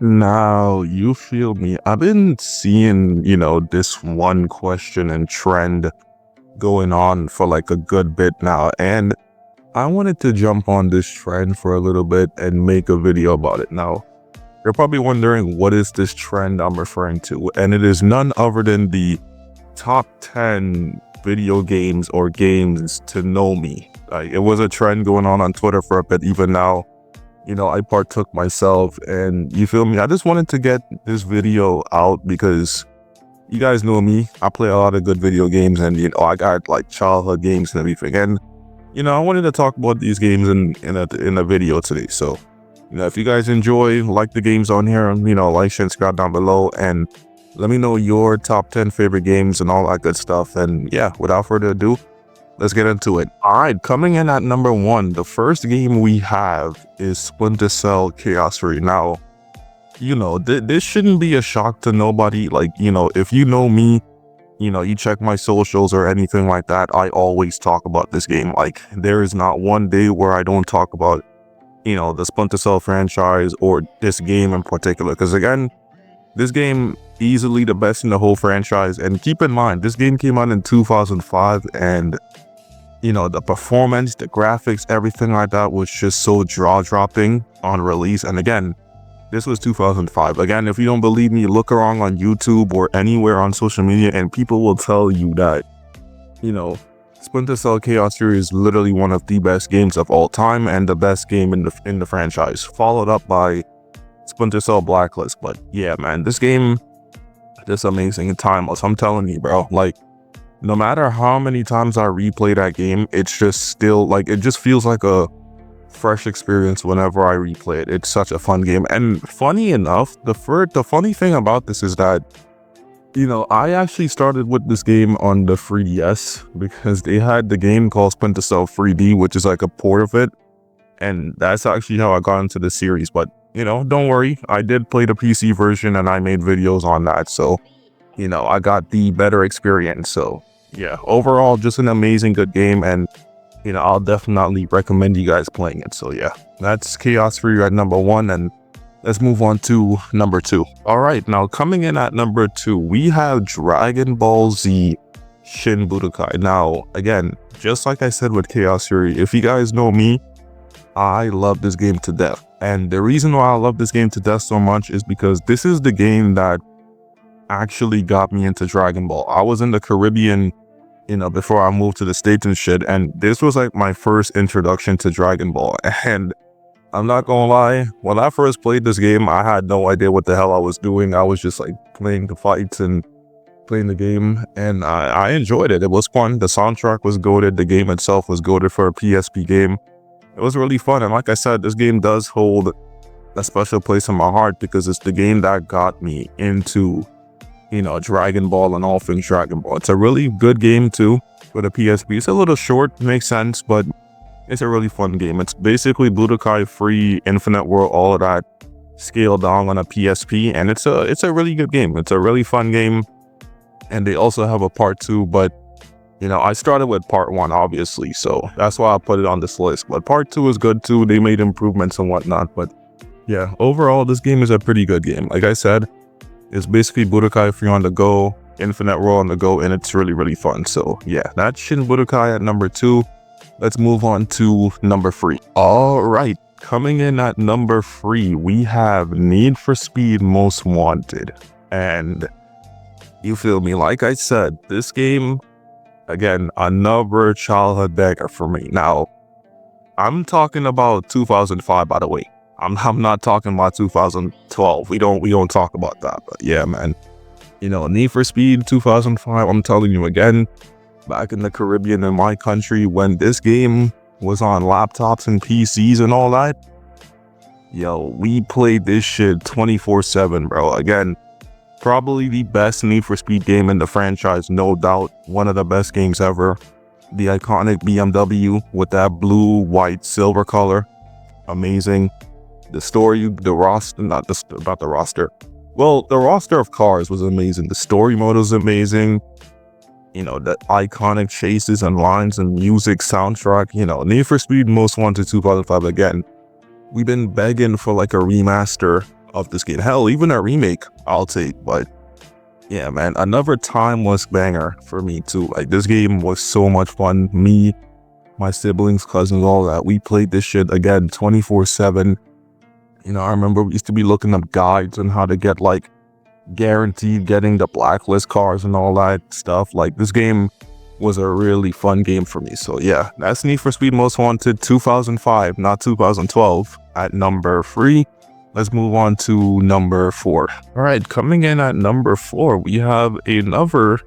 Now, you feel me? I've been seeing, this one question and trend going on for like a good bit now, and I wanted to jump on this trend for a little bit and make a video about it. Now, you're probably wondering what is this trend I'm referring to, and it is none other than the top 10 video games or games to know me. Like, it was a trend going on Twitter for a bit, even now. I partook myself, and you feel me? I just wanted to get this video out because you guys know me. I play a lot of good video games, and I got like childhood games and everything. And I wanted to talk about these games in a video today. So, if you guys enjoy, like the games on here, like, share, and subscribe down below, and let me know your top 10 favorite games and all that good stuff. And yeah, without further ado, let's get into it. All right, coming in at number 1, the first game we have is Splinter Cell Chaos Theory. Now, this shouldn't be a shock to nobody. Like, if you know me, you check my socials or anything like that, I always talk about this game. Like, there is not one day where I don't talk about, the Splinter Cell franchise or this game in particular. Because again, this game easily the best in the whole franchise. And keep in mind, this game came out in 2005, and the performance, the graphics, everything like that was just so jaw-dropping on release. And again, this was 2005. Again, if you don't believe me, look around on YouTube or anywhere on social media, and people will tell you that, Splinter Cell Chaos Theory is literally one of the best games of all time and the best game in the franchise, followed up by Splinter Cell Blacklist. But yeah, man, this game, this amazing and timeless. I'm telling you, bro. Like, no matter how many times I replay that game, it's just still like, it just feels like a fresh experience whenever I replay it. It's such a fun game. And funny enough, the funny thing about this is that, I actually started with this game on the 3DS because they had the game called Splinter Cell 3D, which is like a port of it. And that's actually how I got into the series. But, don't worry, I did play the PC version and I made videos on that. So, I got the better experience. So yeah, overall, just an amazing good game, and I'll definitely recommend you guys playing it. So yeah, that's Chaos Theory at number 1, and let's move on to number 2. All right, now coming in at number 2, we have Dragon Ball Z Shin Budokai. Now, again, just like I said with Chaos Theory, if you guys know me, I love this game to death. And the reason why I love this game to death so much is because this is the game that actually got me into Dragon Ball. I was in the Caribbean, before I moved to the States and shit, and this was like my first introduction to Dragon Ball. And I'm not gonna lie, when I first played this game, I had no idea what the hell I was doing. I was just like playing the fights and playing the game, and I enjoyed it. It was fun. The soundtrack was goated. The game itself was goated for a PSP game. It was really fun, and like I said, this game does hold a special place in my heart because it's the game that got me into Dragon Ball and all things Dragon Ball. It's a really good game too for the PSP. It's a little short, makes sense, but it's a really fun game. It's basically Budokai Free, Infinite World, all of that scaled down on a PSP, and it's a really good game. It's a really fun game, and they also have a part 2, but I started with part 1, obviously, so that's why I put it on this list. But part 2 is good too. They made improvements and whatnot, but yeah, overall, this game is a pretty good game. Like I said, it's basically Budokai Free on the go, Infinite World on the go, and it's really, really fun. So yeah, that's Shin Budokai at number 2. Let's move on to number 3. All right, coming in at number 3, we have Need for Speed Most Wanted. And you feel me? Like I said, this game, again, another childhood banger for me. Now, I'm talking about 2005, by the way. I'm not talking about 2012. We don't talk about that. But yeah, man, Need for Speed 2005. I'm telling you again, back in the Caribbean in my country, when this game was on laptops and PCs and all that, we played this shit 24/7, bro. Again, probably the best Need for Speed game in the franchise, no doubt. One of the best games ever. The iconic BMW with that blue, white, silver color, amazing. The story, the roster, about the roster. Well, the roster of cars was amazing. The story mode was amazing. The iconic chases and lines and music, soundtrack. Need for Speed Most Wanted 2005. Again, we've been begging for like a remaster of this game. Hell, even a remake I'll take. But yeah, man, another timeless banger for me too. Like, this game was so much fun. Me, my siblings, cousins, all that, we played this shit again 24/7. I remember we used to be looking up guides on how to get like guaranteed getting the blacklist cars and all that stuff. Like, this game was a really fun game for me. So yeah, that's Need for Speed Most Wanted 2005, not 2012, at number 3. Let's move on to number 4. All right, coming in at number 4, we have another,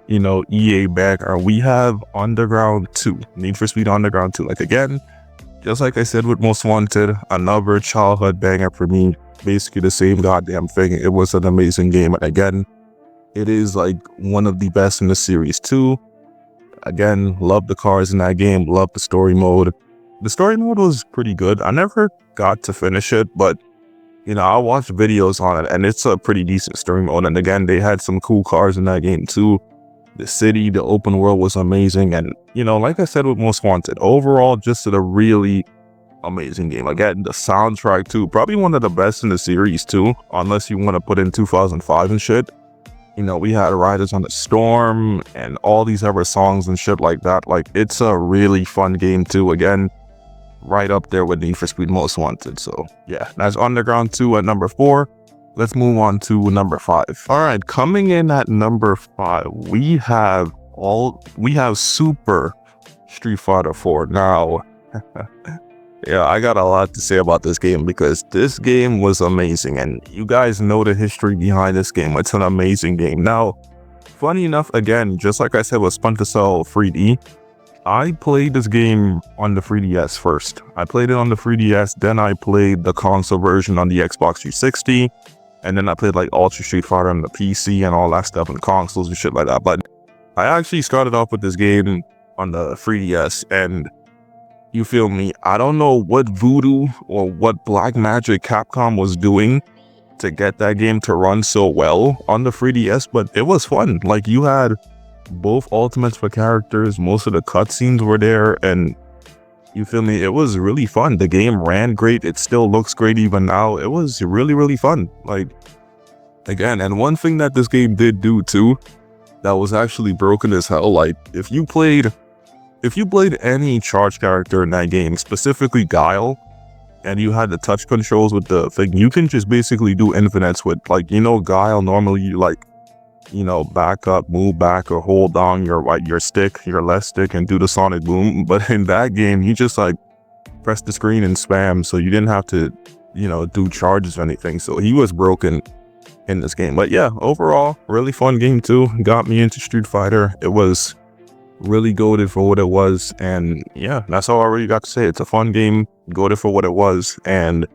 EA banger. We have Underground 2, Need for Speed Underground 2. Like, again, just like I said with Most Wanted, another childhood banger for me. Basically the same goddamn thing. It was an amazing game. And again, it is like one of the best in the series too. Again, love the cars in that game, love the story mode. The story mode was pretty good. I never got to finish it, but I watched videos on it and it's a pretty decent story mode. And again, they had some cool cars in that game too. The city, the open world was amazing. And like I said with Most Wanted, overall just a really amazing game. Again, the soundtrack too, probably one of the best in the series too, unless you want to put in 2005 and shit. We had Riders on the Storm and all these other songs and shit like that. Like, it's a really fun game too. Again, right up there with Need for Speed Most Wanted. So yeah, that's Underground 2 at number 4. Let's move on to number 5. All right, coming in at number 5, we have Super Street Fighter 4. Now, yeah, I got a lot to say about this game because this game was amazing and you guys know the history behind this game. It's an amazing game. Now, funny enough, again, just like I said with Splinter Cell 3D, I played this game on the 3DS first. I played it on the 3DS, then I played the console version on the Xbox 360, and then I played like Ultra Street Fighter on the PC and all that stuff and consoles and shit like that. But I actually started off with this game on the 3DS, and you feel me, I don't know what voodoo or what black magic Capcom was doing to get that game to run so well on the 3DS, but it was fun. Like, you had both ultimates for characters, most of the cutscenes were there, and you feel me, it was really fun. The game ran great, it still looks great even now. It was really, really fun. Like, again, and one thing that this game did do too, that was actually broken as hell, like, if you played any charge character in that game, specifically Guile, and you had the touch controls with the thing, you can just basically do infinites with, like, Guile, normally you back up, move back, or hold down your left stick and do the sonic boom. But in that game, you just like press the screen and spam, so you didn't have to, do charges or anything. So he was broken in this game. But yeah, overall, really fun game too. Got me into Street Fighter. It was really goated for what it was, and yeah, that's all I really got to say. It's a fun game, goated for what it was, and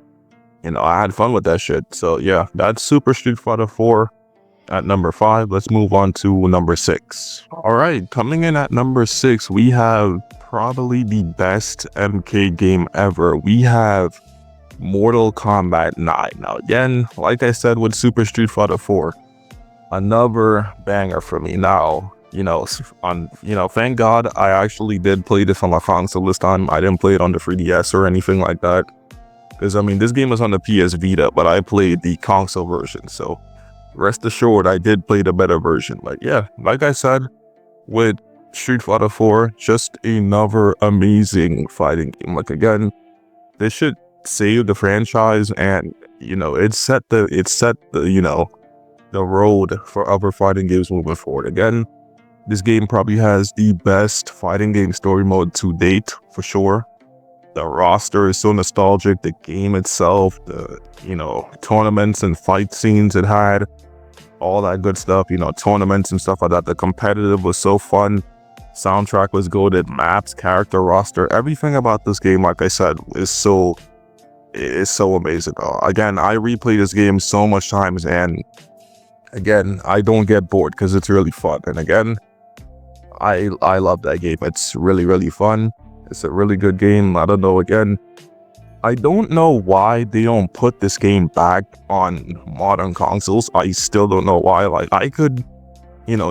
I had fun with that shit. So yeah, that's Super Street Fighter 4 at number 5. Let's move on to number 6. All right, coming in at number 6, we have probably the best MK game ever. We have Mortal Kombat 9. Now again, like I said with Super Street Fighter 4, another banger for me. Now, thank God I actually did play this on my console this time. I didn't play it on the 3DS or anything like that, because this game was on the PS Vita, but I played the console version, so rest assured I did play the better version. But yeah, like I said with Street Fighter 4, just another amazing fighting game. Like, again, this should save the franchise, and it set the road for other fighting games moving forward. Again, this game probably has the best fighting game story mode to date, for sure. The roster is so nostalgic, the game itself, the, tournaments and fight scenes it had, all that good stuff, tournaments and stuff like that. The competitive was so fun. Soundtrack was goated, maps, character roster, everything about this game, like I said, is so amazing. Again, I replay this game so much times, and again, I don't get bored because it's really fun. And again, I love that game. It's really, really fun. It's a really good game. I don't know, again, I don't know why they don't put this game back on modern consoles. I still don't know why. Like, I could,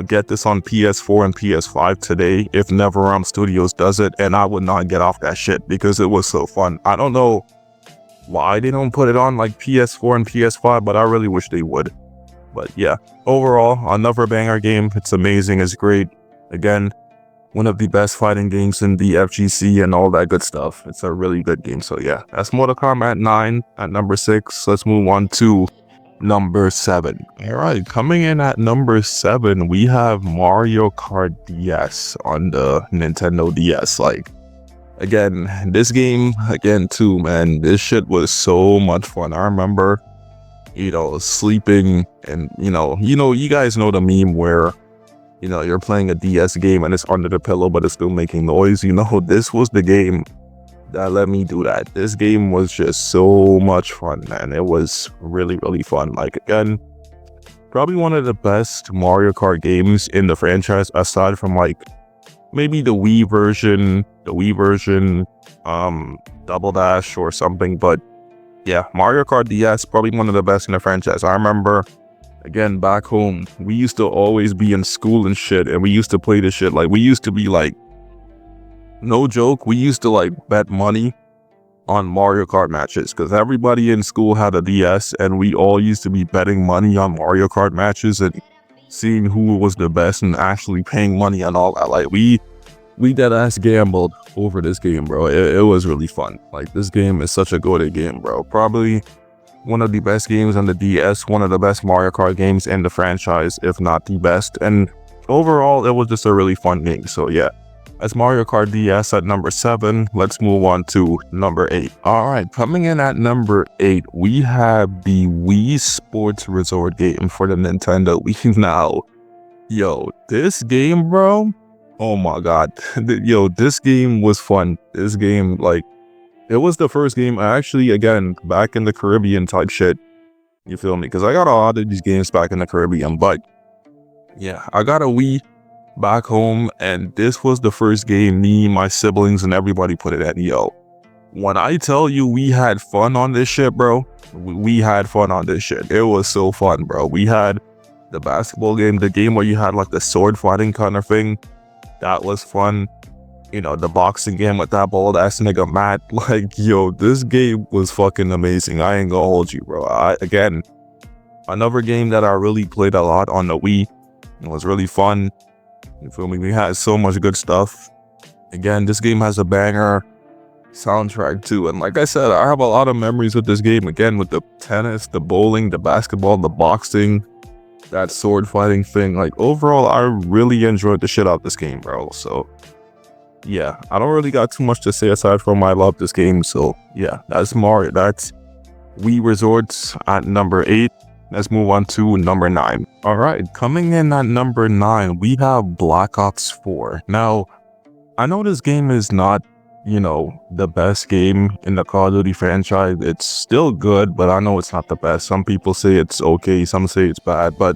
get this on PS4 and PS5 today if NetherRealm Studios does it, and I would not get off that shit because it was so fun. I don't know why they don't put it on like PS4 and PS5, but I really wish they would. But yeah, overall, another banger game. It's amazing, it's great. Again, one of the best fighting games in the FGC and all that good stuff. It's a really good game. So yeah, that's Mortal Kombat 9 at number 6. Let's move on to number 7. All right, coming in at number 7, we have Mario Kart DS on the Nintendo DS. Like, again, this game, again too, man, this shit was so much fun. I remember, sleeping and, you guys know the meme where, you're playing a DS game and it's under the pillow, but it's still making noise. This was the game that let me do that. This game was just so much fun, man. It was really, really fun. Like, again, probably one of the best Mario Kart games in the franchise, aside from like maybe the Wii version, Double Dash or something. But yeah, Mario Kart DS, probably one of the best in the franchise. I remember, again, back home, we used to always be in school and shit, and we used to play this shit. Like, we used to be like, no joke, we used to like bet money on Mario Kart matches because everybody in school had a DS, and we all used to be betting money on Mario Kart matches and seeing who was the best and actually paying money on all that. Like, we dead ass gambled over this game, bro. It was really fun. Like, this game is such a good game, bro. Probably one of the best games on the DS, one of the best Mario Kart games in the franchise, if not the best. And overall, it was just a really fun game. So yeah, that's Mario Kart DS at number 7. Let's move on to number 8. All right, coming in at number 8, we have the Wii Sports Resort game for the Nintendo Wii now. Yo, this game, bro, oh my god. Yo, this game was fun. This game, like, it was the first game I actually, again, back in the Caribbean type shit. You feel me? Because I got a lot of these games back in the Caribbean. But yeah, I got a Wii back home, and this was the first game me, my siblings, and everybody put it at. Yo, when I tell you we had fun on this shit, bro, we had fun on this shit. It was so fun, bro. We had the basketball game, the game where you had like the sword fighting kind of thing. That was fun. The boxing game with that bald ass nigga Matt. Like, yo, this game was fucking amazing. I ain't gonna hold you, bro. Again, another game that I really played a lot on the Wii. It was really fun. You feel me? We had so much good stuff. Again, this game has a banger soundtrack too. And like I said, I have a lot of memories with this game. Again, with the tennis, the bowling, the basketball, the boxing, that sword fighting thing. Like, overall, I really enjoyed the shit out of this game, bro. So yeah, I don't really got too much to say aside from I love this game. So yeah, that's Mario. That's Wii Resorts at number 8. Let's move on to number 9. All right, coming in at number 9, we have Black Ops 4. Now, I know this game is not, the best game in the Call of Duty franchise. It's still good, but I know it's not the best. Some people say it's okay, some say it's bad, but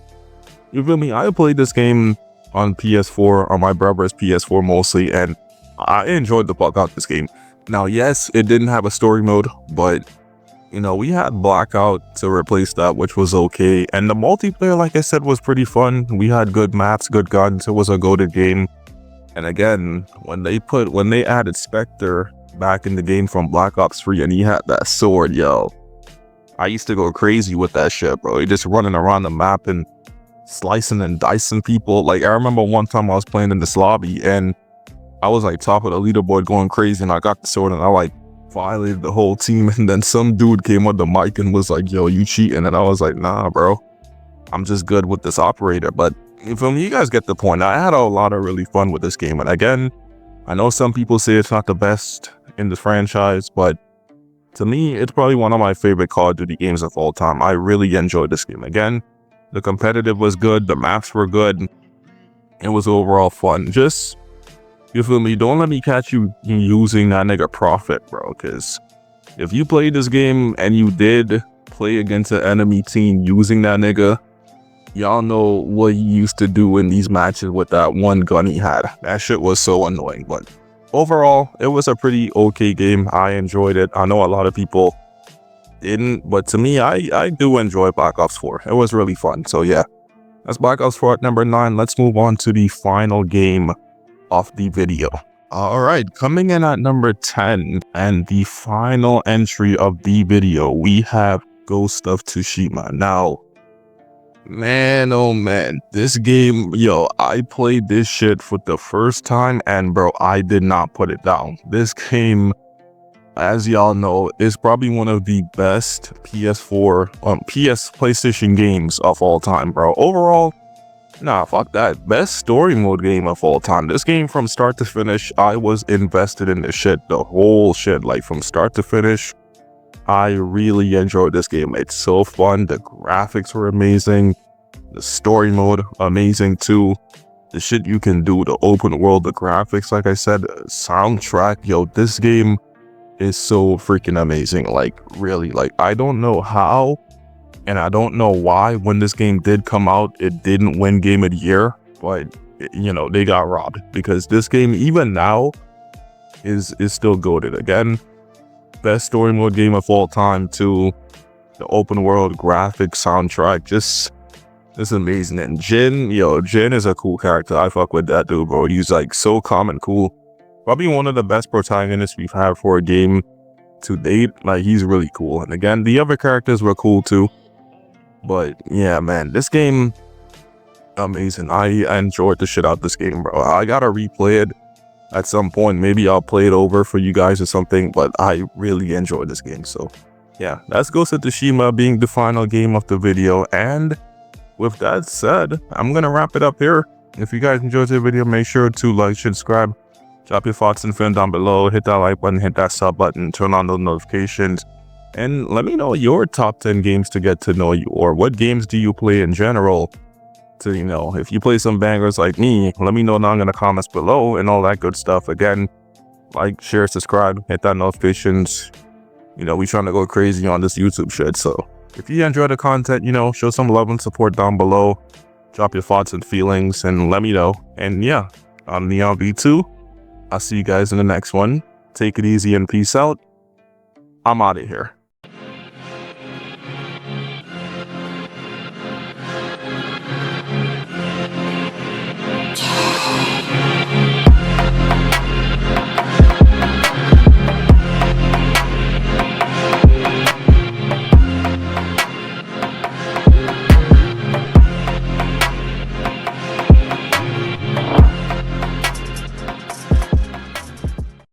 you feel me? I played this game on PS4, on my brother's PS4 mostly, and I enjoyed the fuck out of this game. Now, yes, it didn't have a story mode, but we had Blackout to replace that, which was okay. And the multiplayer, like I said, was pretty fun. We had good maps, good guns. It was a goated game. And again, when they added Spectre back in the game from Black Ops 3 and he had that sword, yo, I used to go crazy with that shit, bro. He just running around the map and slicing and dicing people. Like, I remember one time I was playing in this lobby and I was like top of the leaderboard going crazy, and I got the sword and I like violated the whole team, and then some dude came on the mic and was like, yo, you cheating? And I was like, nah, bro, I'm just good with this operator. But you feel me? You guys get the point. I had a lot of really fun with this game. And again, I know some people say it's not the best in the franchise, but to me, it's probably one of my favorite Call of Duty games of all time. I really enjoyed this game. Again, the competitive was good. The maps were good. It was overall fun. Just, you feel me? Don't let me catch you using that nigga Prophet, bro. Because if you played this game and you did play against an enemy team using that nigga, y'all know what he used to do in these matches with that one gun he had. That shit was so annoying. But overall, it was a pretty okay game. I enjoyed it. I know a lot of people didn't, but to me, I do enjoy Black Ops 4. It was really fun. So yeah, that's Black Ops 4 at number 9. Let's move on to the final game of the video. All right, coming in at number 10 and the final entry of the video, we have Ghost of Tsushima. Now, man, oh man, this game, yo, I played this shit for the first time and bro, I did not put it down. This game, as y'all know, is probably one of the best PlayStation games of all time, bro. Overall, nah, fuck that. Best story mode game of all time. This game from start to finish, I was invested in this shit, the whole shit, like from start to finish. I really enjoyed this game. It's so fun. The graphics were amazing. The story mode, amazing too. The shit you can do, the open world, the graphics, like I said, soundtrack, yo, this game is so freaking amazing. Like, really, like, I don't know how, and I don't know why when this game did come out, it didn't win Game of the Year, but, you know, they got robbed because this game, even now, is still goated. Again, best story mode game of all time too. The open world, graphic, soundtrack, just amazing. And Jin is a cool character. I fuck with that dude, bro. He's like so calm and cool. Probably one of the best protagonists we've had for a game to date. Like, he's really cool. And again, the other characters were cool too. But yeah, man, this game, amazing. I enjoyed the shit out of this game, bro. I gotta replay it at some point. Maybe I'll play it over for you guys or something, but I really enjoyed this game. So yeah, that's Ghost of Tsushima being the final game of the video. And with that said, I'm gonna wrap it up here. If you guys enjoyed the video, make sure to like, subscribe, drop your thoughts and feelings down below, hit that like button, hit that sub button, turn on those notifications, and let me know your top 10 games to get to know you, or what games do you play in general. To, you know, if you play some bangers like me, let me know down in the comments below and all that good stuff. Again, like, share, subscribe, hit that notifications. You know, we trying to go crazy on this YouTube shit. So if you enjoy the content, you know, show some love and support down below. Drop your thoughts and feelings and let me know. And yeah, I'm Neon V2. I'll see you guys in the next one. Take it easy and peace out. I'm out of here.